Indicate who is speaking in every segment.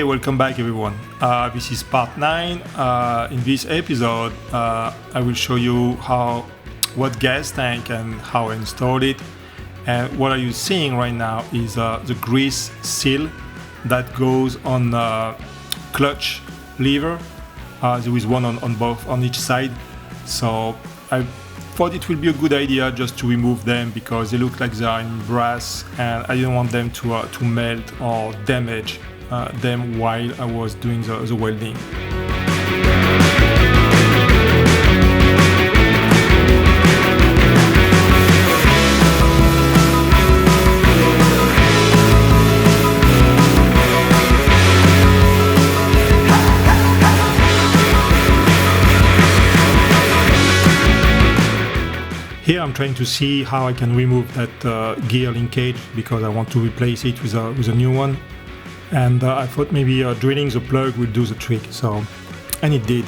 Speaker 1: Okay, welcome back everyone. This is part 9. In this episode, I will show you what gas tank and how I installed it. And what are you seeing right now is the grease seal that goes on the clutch lever. There is one on each side. So I thought it will be a good idea just to remove them because they look like they are in brass, and I didn't want them to melt or damage them while I was doing the welding. Here I'm trying to see how I can remove that gear linkage because I want to replace it with a new one. And I thought maybe drilling the plug would do the trick, and it did.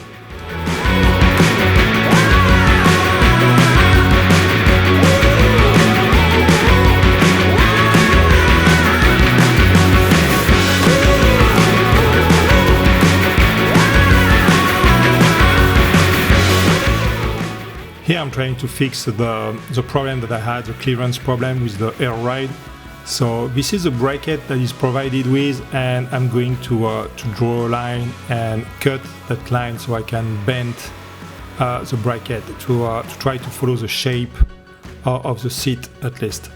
Speaker 1: Here I'm trying to fix the problem that I had, the clearance problem with the air ride. So this is a bracket that is provided with, and I'm going to draw a line and cut that line so I can bend the bracket to try to follow the shape of the seat at least.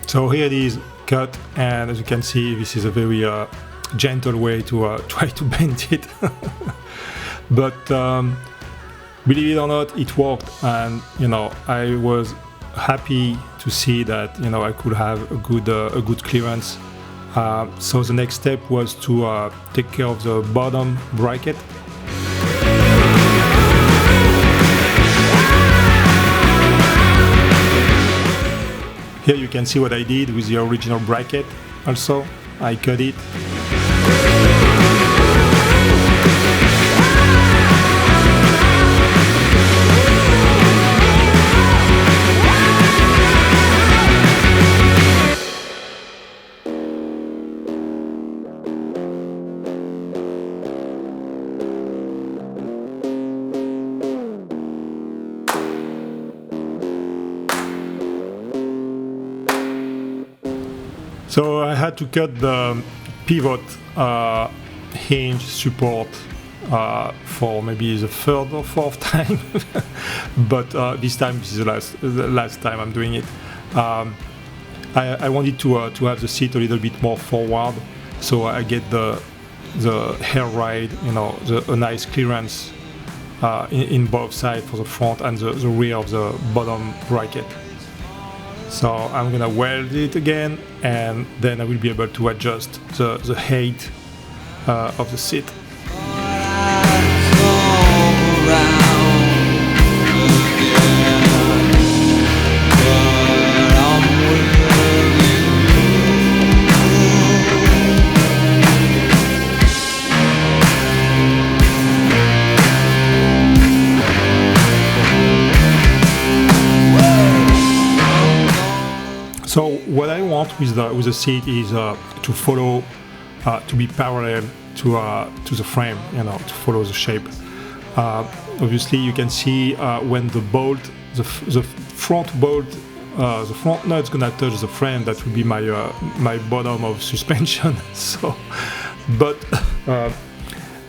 Speaker 1: So here it is cut, and as you can see, this is a very gentle way to try to bend it. But believe it or not, it worked, and I was happy to see that I could have a good clearance. So the next step was to take care of the bottom bracket. Here you can see what I did with the original bracket. Also, I cut it. So I had to cut the pivot hinge support for maybe the third or fourth time, but this is the last time I'm doing it. I wanted to have the seat a little bit more forward, so I get the hair ride, a nice clearance in both sides for the front and the rear of the bottom bracket. So I'm gonna weld it again, and then I will be able to adjust the height of the seat. So what I want with the seat is to follow, to be parallel to the frame, to follow the shape. Obviously, you can see when the bolt, the front bolt, the front nut is gonna touch the frame. That will be my bottom of suspension. So, but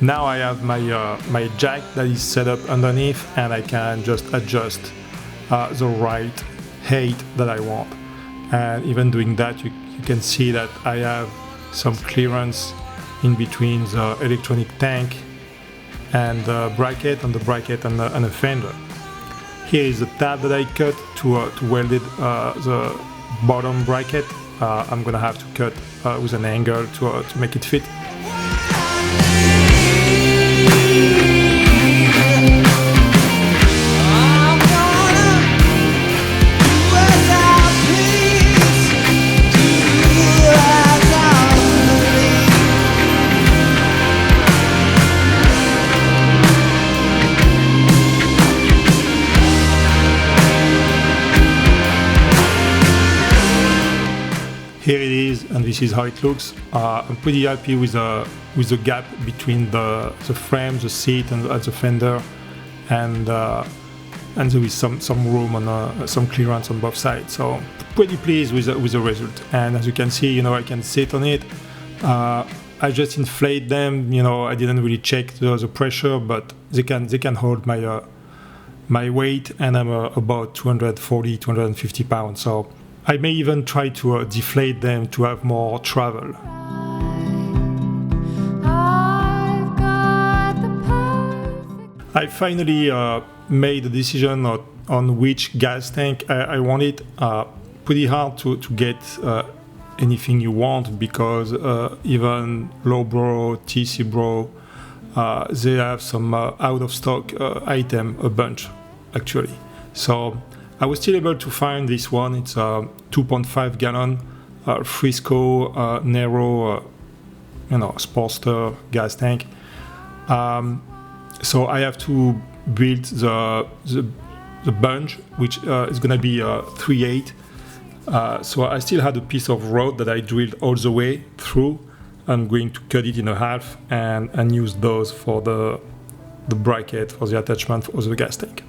Speaker 1: now I have my jack that is set up underneath, and I can just adjust the right height that I want. And even doing that, you can see that I have some clearance in between the electronic tank and the bracket, and the fender. Here is the tab that I cut to weld it, the bottom bracket. I'm gonna have to cut with an angle to make it fit. this is how it looks. I'm pretty happy with the gap between the frame, the seat, and the fender, and there is some room on some clearance on both sides. So pretty pleased with the result. And as you can see, you know, I can sit on it. I just inflate them. You know, I didn't really check the pressure, but they can hold my weight, and I'm about 240, 250 pounds. So I may even try to deflate them to have more travel. I finally made a decision on which gas tank I wanted. Pretty hard to get anything you want, because even Lowbro, TC-Bro, they have some out of stock item, a bunch actually. So I was still able to find this one. It's a 2.5 gallon Frisco narrow, Sportster gas tank. So I have to build the bunch, which is gonna be 3/8. So I still had a piece of rod that I drilled all the way through. I'm going to cut it in half and use those for the bracket, for the attachment for the gas tank.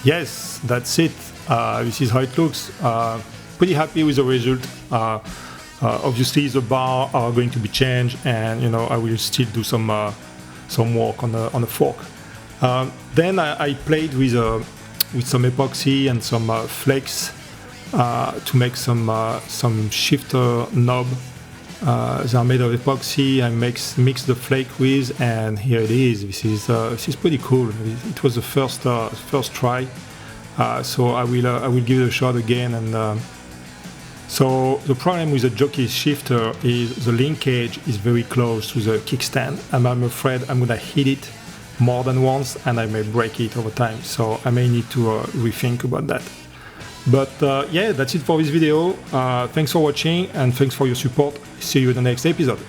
Speaker 1: Yes, that's it. This is how it looks. Pretty happy with the result. Obviously, the bar are going to be changed, and I will still do some work on the fork. Then I played with some epoxy and some flakes to make some shifter knob. They are made of epoxy. I mix the flake with, and here it is. This is pretty cool. It was the first try, so I will give it a shot again. And so the problem with the Jockey shifter is the linkage is very close to the kickstand, and I'm afraid I'm gonna hit it more than once, and I may break it over time. So I may need to rethink about that. But yeah, that's it for this video. Thanks for watching, and thanks for your support. See you in the next episode.